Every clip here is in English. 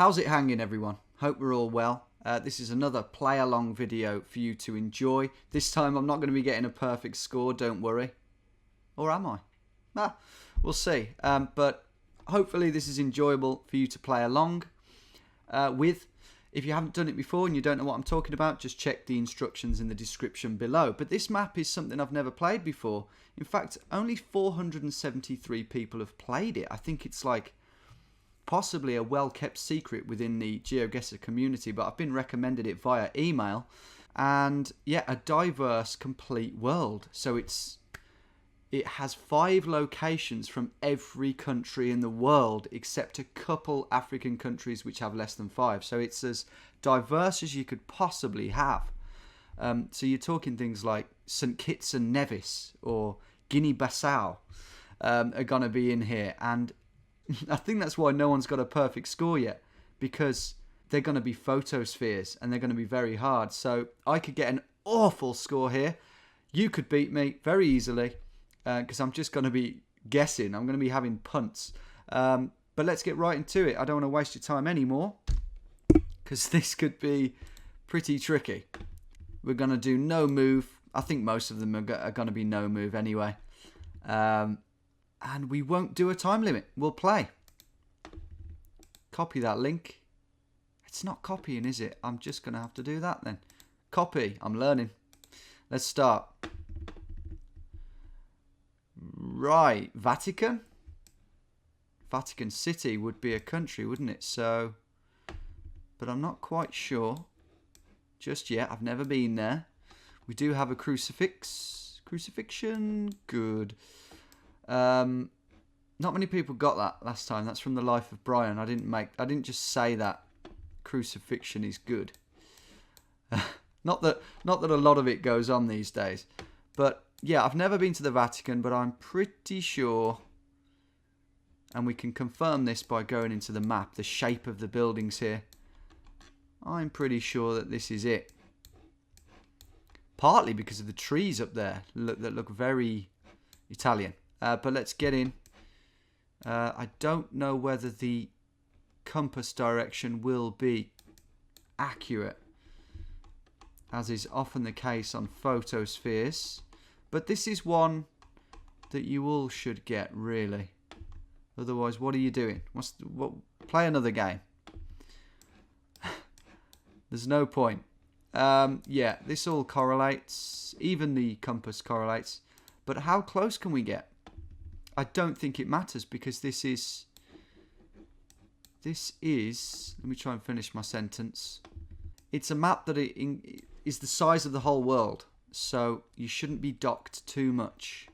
How's it hanging, everyone? Hope we're all well. This is another play-along video for you to enjoy. This time I'm not going to be getting a perfect score, don't worry. Or am I? We'll see. But hopefully this is enjoyable for you to play along with. If you haven't done it before and you don't know what I'm talking about, just check the instructions in the description below. But this map is something I've never played before. In fact, only 473 people have played it. I think it's like possibly a well-kept secret within the GeoWizard community, but I've been recommended it via email. And yeah, a diverse, complete world. So it has 5 locations from every country in the world, except a couple African countries which have less than 5. So it's as diverse as you could possibly have. So you're talking things like St. Kitts and Nevis or Guinea-Bissau are going to be in here. And I think that's why no one's got a perfect score yet, because they're going to be photospheres and they're going to be very hard. So I could get an awful score here. You could beat me very easily because I'm just going to be guessing. I'm going to be having punts. But let's get right into it. I don't want to waste your time anymore because this could be pretty tricky. We're going to do no move. I think most of them are going to be no move anyway. And we won't do a time limit. We'll play. Copy that link. It's not copying, is it? I'm just going to have to do that then. Copy. I'm learning. Let's start. Right. Vatican. Vatican City would be a country, wouldn't it? So, but I'm not quite sure just yet. I've never been there. We do have a crucifix. Crucifixion. Good. Not many people got that last time. That's from the Life of Brian. I didn't just say that crucifixion is good. not that a lot of it goes on these days. But yeah, I've never been to the Vatican, but I'm pretty sure, and we can confirm this by going into the map, the shape of the buildings here. I'm pretty sure that this is it. Partly because of the trees up there that look very Italian. But let's get in. I don't know whether the compass direction will be accurate, as is often the case on photospheres. But this is one that you all should get, really. Otherwise, what are you doing? Play another game. There's no point. Yeah, this all correlates. Even the compass correlates. But how close can we get? I don't think it matters because this is, let me try and finish my sentence. It's a map that is the size of the whole world. So you shouldn't be docked too much.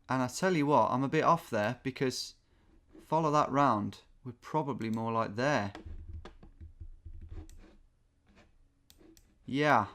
And I tell you what, I'm a bit off there because follow that round. We're probably more like there. Yeah.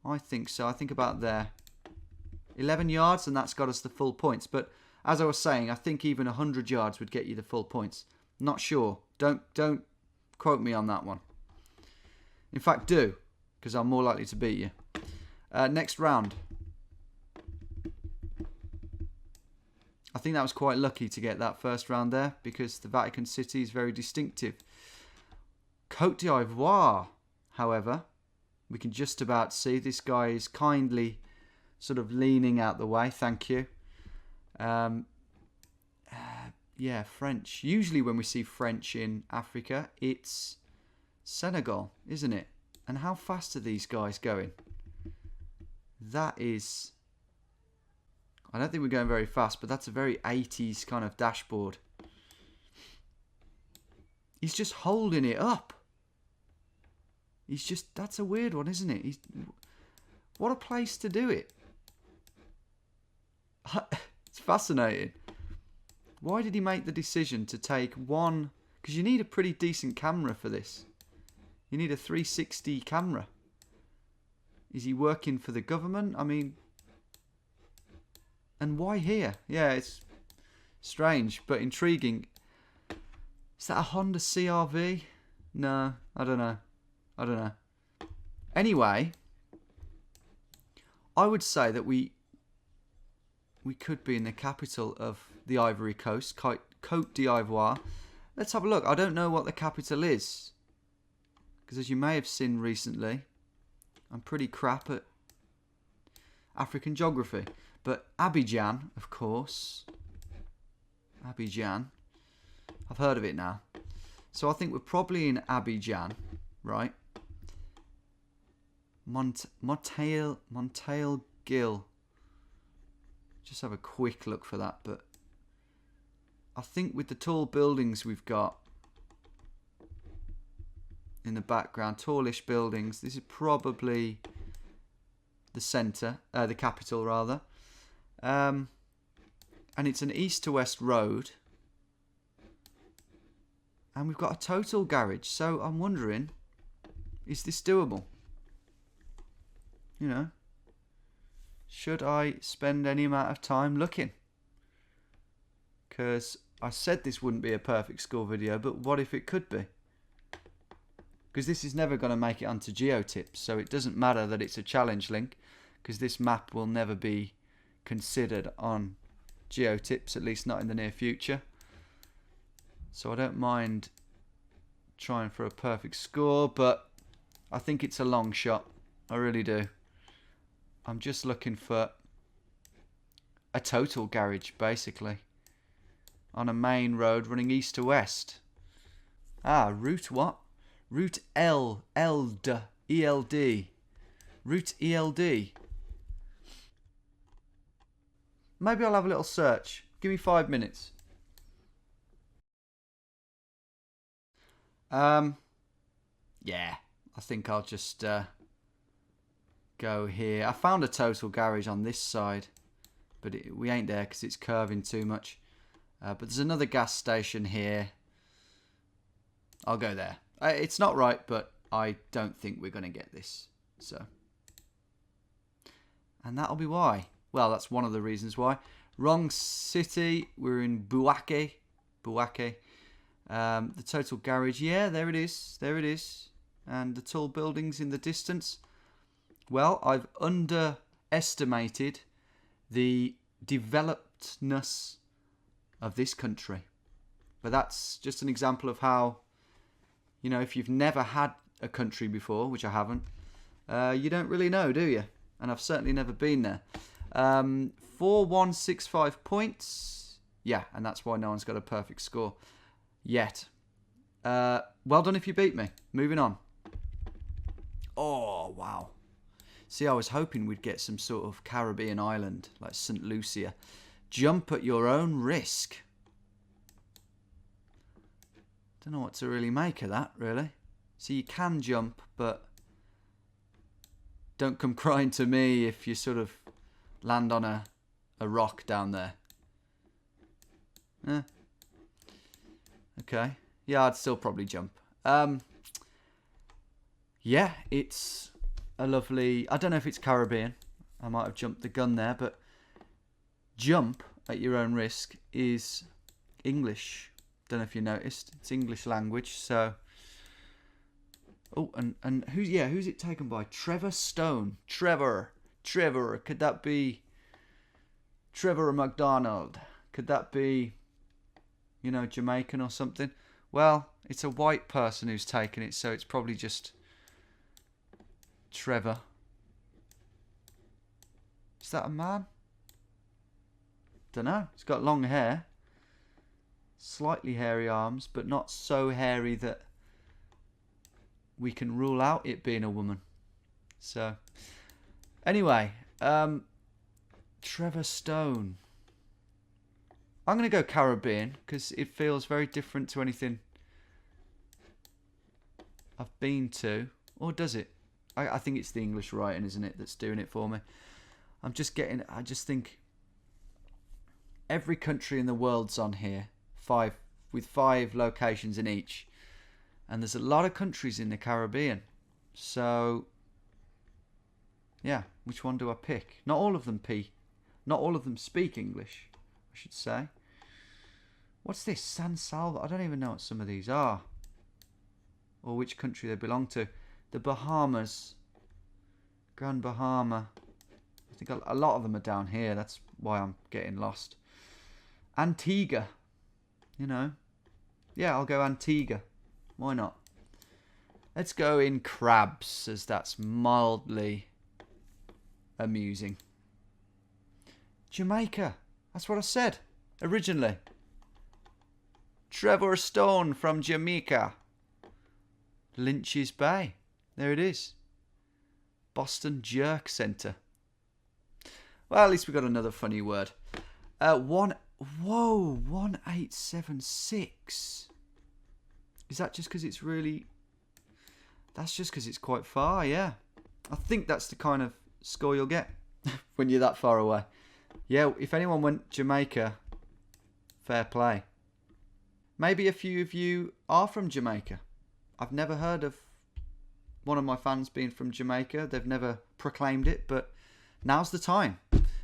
I think so. I think about there. 11 yards, and that's got us the full points. But as I was saying, I think even 100 yards would get you the full points. Not sure. Don't quote me on that one. In fact, do, because I'm more likely to beat you. Next round. I think that was quite lucky to get that first round there, because the Vatican City is very distinctive. Côte d'Ivoire, however, we can just about see this guy is kindly sort of leaning out the way. Thank you. Yeah, French. Usually when we see French in Africa, it's Senegal, isn't it? And how fast are these guys going? That is... I don't think we're going very fast, but that's a very 80s kind of dashboard. He's just holding it up. He's just... That's a weird one, isn't it? What a place to do it. It's fascinating. Why did he make the decision to take one? Because you need a pretty decent camera for this. You need a 360 camera. Is he working for the government? I mean, and why here? Yeah, it's strange but intriguing. Is that a Honda CR-V? No, I don't know. Anyway, I would say that we could be in the capital of the Ivory Coast, Côte d'Ivoire. Let's have a look. I don't know what the capital is. Because as you may have seen recently, I'm pretty crap at African geography. But Abidjan, of course. Abidjan. I've heard of it now. So I think we're probably in Abidjan, right? Montail Gill. Just have a quick look for that, but I think with the tall buildings we've got in the background, tallish buildings, this is probably the centre, the capital rather. And it's an east to west road. And we've got a total garage, so I'm wondering, is this doable? You know, should I spend any amount of time looking? Because I said this wouldn't be a perfect score video, but what if it could be? Because this is never going to make it onto GeoTips, so it doesn't matter that it's a challenge link, because this map will never be considered on GeoTips, at least not in the near future. So I don't mind trying for a perfect score, but I think it's a long shot. I really do. I'm just looking for a total garage, basically, on a main road running east to west. Ah, route what? Route ELD. Route ELD. Maybe I'll have a little search. Give me 5 minutes. Yeah, I think I'll just go here. I found a total garage on this side, but we ain't there because it's curving too much. But there's another gas station here. I'll go there. It's not right, but I don't think we're going to get this. So, and that'll be why. Well, that's one of the reasons why. Wrong city. We're in Buake. The total garage. Yeah, there it is. There it is. And the tall buildings in the distance. Well, I've underestimated the developedness of this country. But that's just an example of how, you know, if you've never had a country before, which I haven't, you don't really know, do you? And I've certainly never been there. 4165 points. Yeah, and that's why no one's got a perfect score yet. Well done if you beat me. Moving on. Oh, wow. See, I was hoping we'd get some sort of Caribbean island, like St. Lucia. Jump at your own risk. Don't know what to really make of that, really. So you can jump, but don't come crying to me if you sort of land on a rock down there. Okay. Yeah, I'd still probably jump. Yeah, it's a lovely... I don't know if it's Caribbean. I might have jumped the gun there, but jump at your own risk is English. Don't know if you noticed. It's English language, so... Oh, and who's it taken by? Trevor Stone. Trevor. Could that be Trevor McDonald? Could that be, you know, Jamaican or something? Well, it's a white person who's taken it, so it's probably just Trevor. Is that a man? Don't know. He's got long hair. Slightly hairy arms, but not so hairy that we can rule out it being a woman. So, anyway, Trevor Stone. I'm going to go Caribbean because it feels very different to anything I've been to. Or does it? I think it's the English writing, isn't it, that's doing it for me. I just think every country in the world's on here. With 5 locations in each. And there's a lot of countries in the Caribbean. So, yeah, which one do I pick? Not all of them speak English, I should say. What's this? San Salvador? I don't even know what some of these are. Or which country they belong to. The Bahamas. Grand Bahama. I think a lot of them are down here. That's why I'm getting lost. Antigua. You know. Yeah, I'll go Antigua. Why not? Let's go in crabs, as that's mildly amusing. Jamaica. That's what I said originally. Trevor Stone from Jamaica. Lynch's Bay. There it is. Boston Jerk Centre. Well, at least we got another funny word. 1876. Is that just because it's really... That's just because it's quite far, yeah. I think that's the kind of score you'll get when you're that far away. Yeah, if anyone went Jamaica, fair play. Maybe a few of you are from Jamaica. I've never heard of one of my fans being from Jamaica. They've never proclaimed it, but now's the time.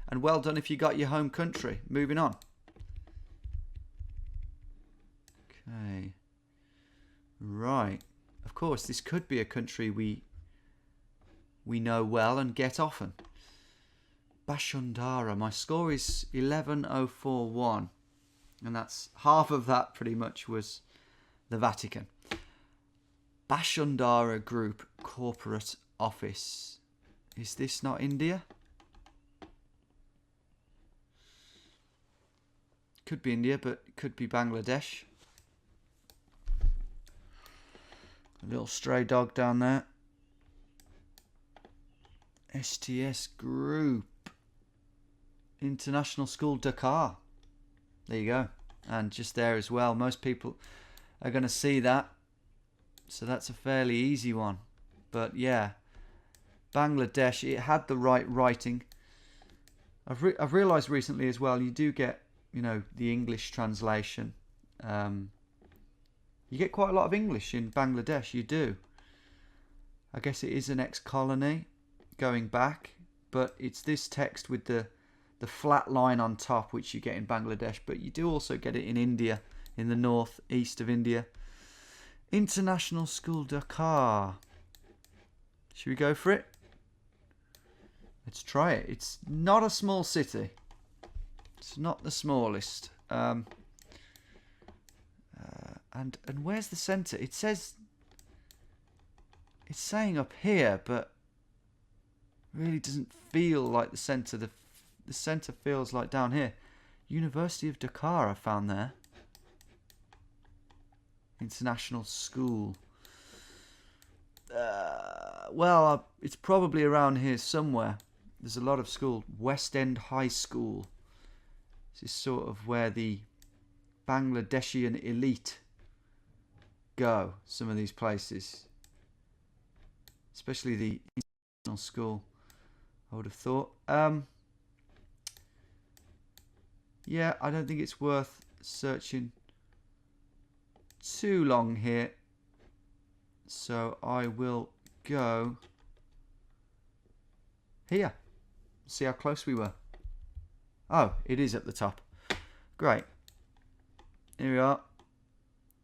And well done if you got your home country. Moving on. Okay. Right. Of course, this could be a country we know well and get often. Bashundara. My score is 11041. And that's half of that pretty much was the Vatican. Bashundara Group Corporate Office. Is this not India? Could be India, but it could be Bangladesh. A little stray dog down there. STS Group. International School Dakar. There you go. And just there as well. Most people are going to see that. So that's a fairly easy one. But yeah. Bangladesh. It had the right writing. I've realised recently as well, you do get, you know, the English translation. You get quite a lot of English in Bangladesh. You do. I guess it is an ex-colony going back. But it's this text with the flat line on top, which you get in Bangladesh, but you do also get it in India, in the north east of India. International School Dakar. Should we go for it? Let's try it. It's not a small city. It's not the smallest. And where's the centre? It says... It's saying up here, but really doesn't feel like the centre. The centre feels like down here. University of Dakar I found there. International School. Well, it's probably around here somewhere. There's a lot of school. West End High School. This is sort of where the Bangladeshian elite go. Some of these places. Especially the international school, I would have thought. Yeah, I don't think it's worth searching too long here. So I will go here. See how close we were. Oh, it is at the top. Great. Here we are.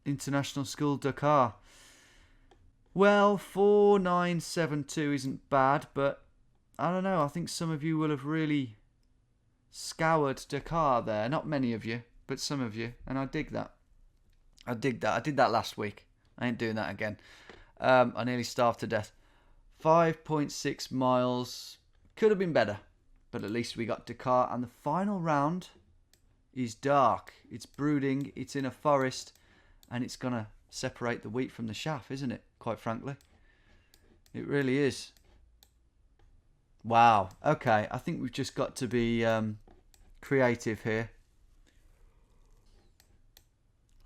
International School Dakar. Well, 4972 isn't bad, but I don't know. I think some of you will have really scoured Dakar there. Not many of you, but some of you. And I dig that. I dig that. I did that last week. I ain't doing that again. I nearly starved to death. 5.6 miles. Could have been better. But at least we got Dakar. And the final round is dark. It's brooding. It's in a forest. And it's going to separate the wheat from the chaff, isn't it? Quite frankly. It really is. Wow. Okay. I think we've just got to be creative here.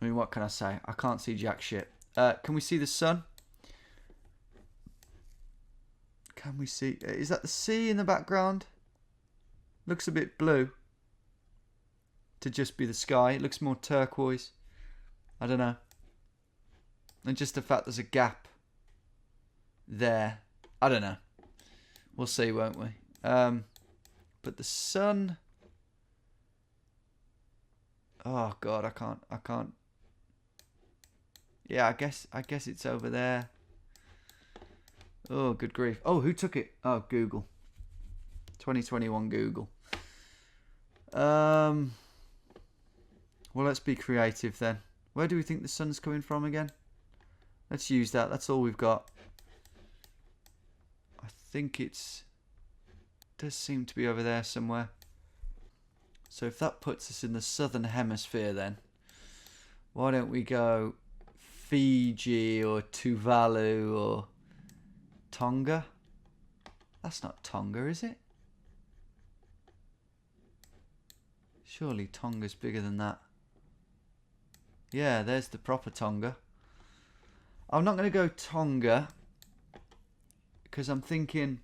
I mean, what can I say? I can't see jack shit. Can we see the sun? Can we see... Is that the sea in the background? Looks a bit blue. To just be the sky. It looks more turquoise. I don't know. And just the fact there's a gap there. I don't know. We'll see, won't we? But the sun... Oh, God, I can't... Yeah, I guess it's over there. Oh, good grief. Oh, who took it? Oh, Google. 2021 Google. Well, let's be creative then. Where do we think the sun's coming from again? Let's use that. That's all we've got. I think it does seem to be over there somewhere. So if that puts us in the southern hemisphere, then why don't we go Fiji or Tuvalu or Tonga? That's not Tonga, is it? Surely Tonga's bigger than that. Yeah, there's the proper Tonga. I'm not going to go Tonga because I'm thinking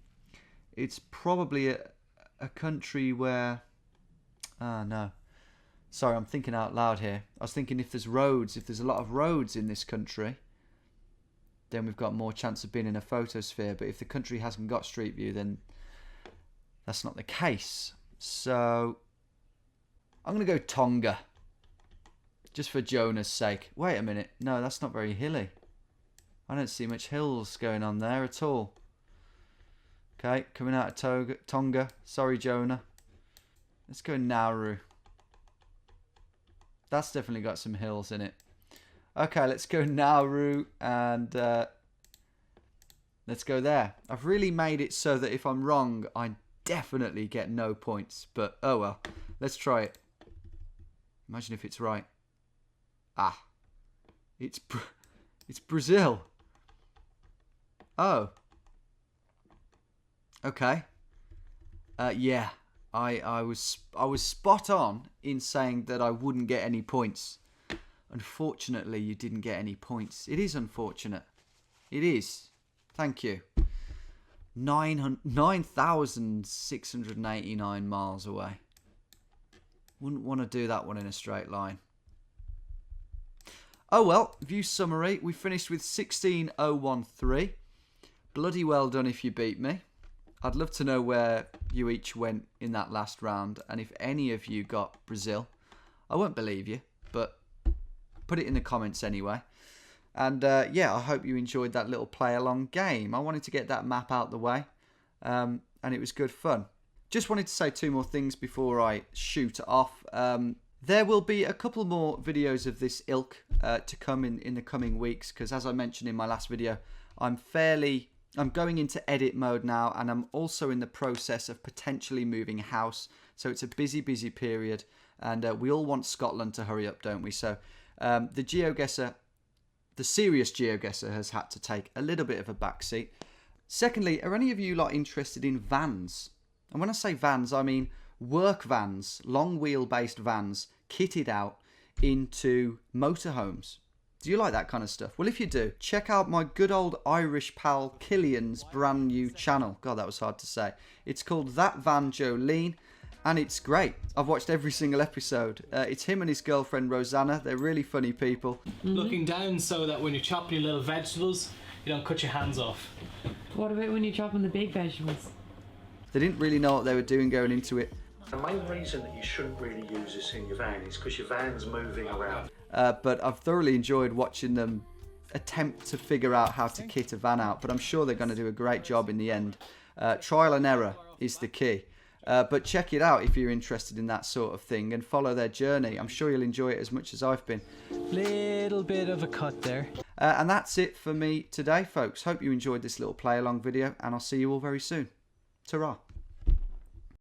it's probably a country where... Ah, no. Sorry, I'm thinking out loud here. I was thinking if there's roads, if there's a lot of roads in this country, then we've got more chance of being in a photosphere. But if the country hasn't got Street View, then that's not the case. So I'm going to go Tonga. Just for Jonah's sake. Wait a minute. No, that's not very hilly. I don't see much hills going on there at all. Okay, coming out of Tonga. Sorry, Jonah. Let's go Nauru. That's definitely got some hills in it. Okay, let's go Nauru and let's go there. I've really made it so that if I'm wrong, I definitely get no points. But oh well, let's try it. Imagine if it's right. Ah, it's Brazil. Oh. Okay. Yeah. I was spot on in saying that I wouldn't get any points. Unfortunately, you didn't get any points. It is unfortunate. It is. Thank you. 9,689 miles away. Wouldn't want to do that one in a straight line. Oh well, view summary. We finished with 16,013. Bloody well done if you beat me. I'd love to know where you each went in that last round, and if any of you got Brazil. I won't believe you, but put it in the comments anyway. And yeah, I hope you enjoyed that little play-along game. I wanted to get that map out the way, and it was good fun. Just wanted to say two more things before I shoot off. There will be a couple more videos of this ilk to come in the coming weeks, because as I mentioned in my last video, I'm going into edit mode now, and I'm also in the process of potentially moving house. So it's a busy period, and we all want Scotland to hurry up, don't we? So the serious GeoGuessr has had to take a little bit of a backseat. Secondly, are any of you lot interested in vans? And when I say vans, I mean work vans, long wheelbase vans, kitted out into motorhomes. Do you like that kind of stuff? Well, if you do, check out my good old Irish pal Killian's brand new channel. God, that was hard to say. It's called That Van Jolene, and it's great. I've watched every single episode. It's him and his girlfriend Rosanna. They're really funny people. Looking down so that when you're chopping your little vegetables, you don't cut your hands off. What about when you're chopping the big vegetables? They didn't really know what they were doing going into it. The main reason that you shouldn't really use this in your van is because your van's moving around. But I've thoroughly enjoyed watching them attempt to figure out how to kit a van out. But I'm sure they're going to do a great job in the end. Trial and error is the key. But check it out if you're interested in that sort of thing and follow their journey. I'm sure you'll enjoy it as much as I've been. Little bit of a cut there. And that's it for me today, folks. Hope you enjoyed this little play-along video, and I'll see you all very soon. Ta-ra.